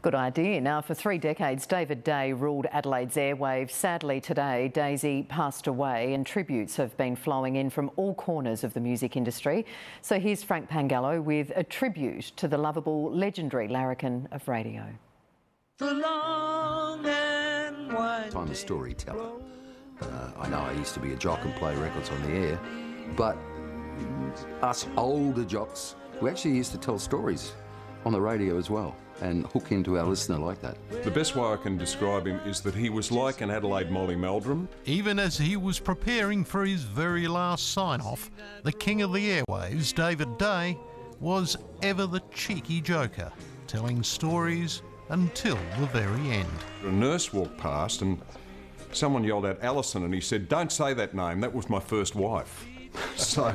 Good idea. Now, for 3 decades, David Day ruled Adelaide's airwaves. Sadly, today, Daisy passed away and tributes have been flowing in from all corners of the music industry. So here's Frank Pangallo with a tribute to the lovable, legendary larrikin of radio. I'm a storyteller. I know I used to be a jock and play records on the air, but us older jocks, we actually used to tell stories on the radio as well and hook into our listener like that. The best way I can describe him is that he was like an Adelaide Molly Meldrum. Even as he was preparing for his very last sign-off, the king of the airwaves, David Day, was ever the cheeky joker, telling stories until the very end. A nurse walked past and someone yelled out Alison, and he said, "Don't say that name, that was my first wife." So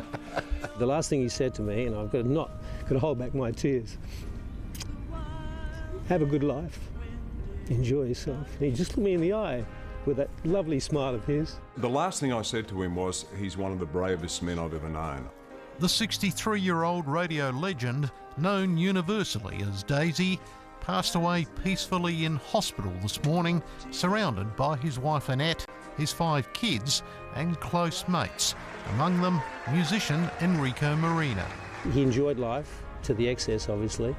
the last thing he said to me, and I've got to hold back my tears, have a good life, enjoy yourself. And he just looked me in the eye with that lovely smile of his. the last thing I said to him was, he's one of the bravest men I've ever known. The 63-year-old radio legend, known universally as Daisy, passed away peacefully in hospital this morning, surrounded by his wife Annette, his 5 kids and close mates, among them musician Enrico Marina. He enjoyed life to the excess, obviously,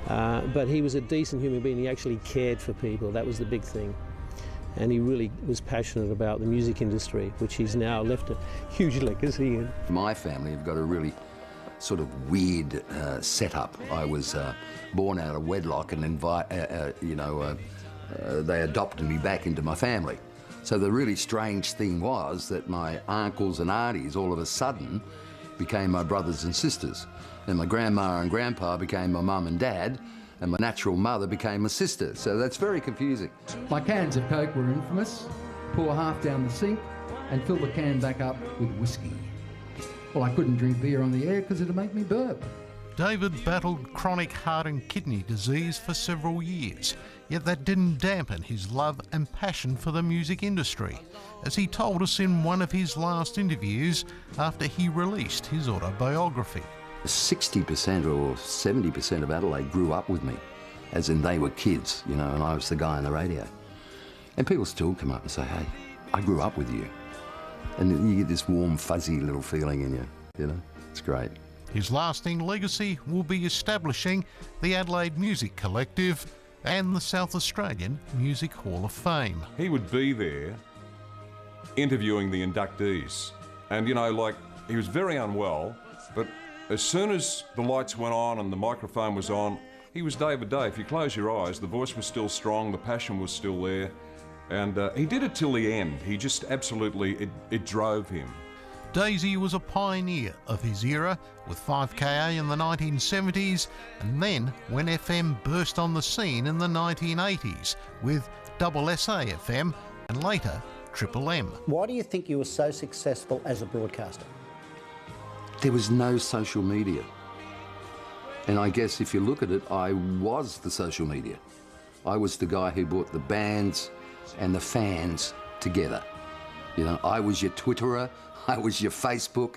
but he was a decent human being. He actually cared for people. That was the big thing. And he really was passionate about the music industry, which he's now left a huge legacy in. My family have got a really sort of weird setup. I was born out of wedlock and they adopted me back into my family. So the really strange thing was that my uncles and aunties all of a sudden became my brothers and sisters. And my grandma and grandpa became my mum and dad, and my natural mother became my sister. So that's very confusing. My cans of Coke were infamous. Pour half down the sink and fill the can back up with whiskey. Well, I couldn't drink beer on the air because it'd make me burp. David battled chronic heart and kidney disease for several years, yet that didn't dampen his love and passion for the music industry, as he told us in one of his last interviews after he released his autobiography. 60% or 70% of Adelaide grew up with me, as in they were kids, and I was the guy on the radio. And people still come up and say, "Hey, I grew up with you." And you get this warm, fuzzy little feeling in you, It's great. His lasting legacy will be establishing the Adelaide Music Collective and the South Australian Music Hall of Fame. He would be there interviewing the inductees. And, he was very unwell, but as soon as the lights went on and the microphone was on, he was David Day. If you close your eyes, the voice was still strong, the passion was still there. And he did it till the end. He just absolutely, it drove him. Daisy was a pioneer of his era with 5KA in the 1970s, and then when FM burst on the scene in the 1980s with Double SA FM and later Triple M. Why do you think you were so successful as a broadcaster? There was no social media. And I guess if you look at it, I was the social media. I was the guy who brought the bands and the fans together. I was your Twitterer, I was your Facebook.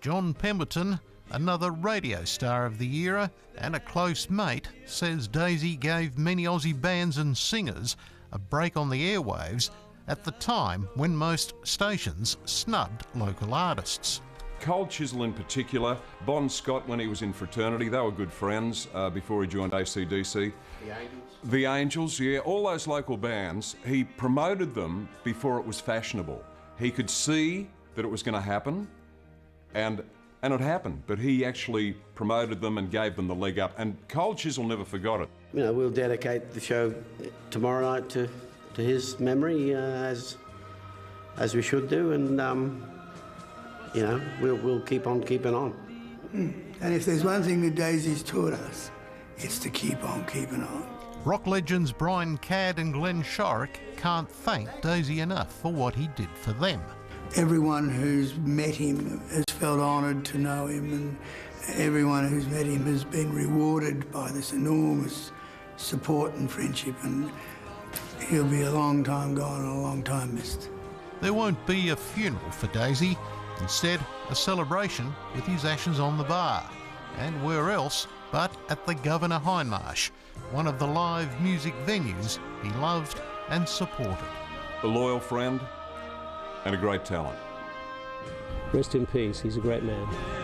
John Pemberton, another radio star of the era and a close mate, says Daisy gave many Aussie bands and singers a break on the airwaves at the time when most stations snubbed local artists. Cold Chisel in particular, Bon Scott when he was in fraternity, they were good friends before he joined AC/DC. The Angels? The Angels, yeah, all those local bands, he promoted them before it was fashionable. He could see that it was going to happen, and it happened, but he actually promoted them and gave them the leg up, and Cold Chisel never forgot it. We'll dedicate the show tomorrow night to his memory, as we should do, and we'll keep on keeping on. And if there's one thing that Daisy's taught us, it's to keep on keeping on. Rock legends Brian Cadd and Glenn Shorrock can't thank Daisy enough for what he did for them. Everyone who's met him has felt honoured to know him, and everyone who's met him has been rewarded by this enormous support and friendship, and he'll be a long time gone and a long time missed. There won't be a funeral for Daisy, instead a celebration with his ashes on the bar. And where else but at the Governor Hindmarsh, one of the live music venues he loved and supported. A loyal friend and a great talent. Rest in peace, he's a great man.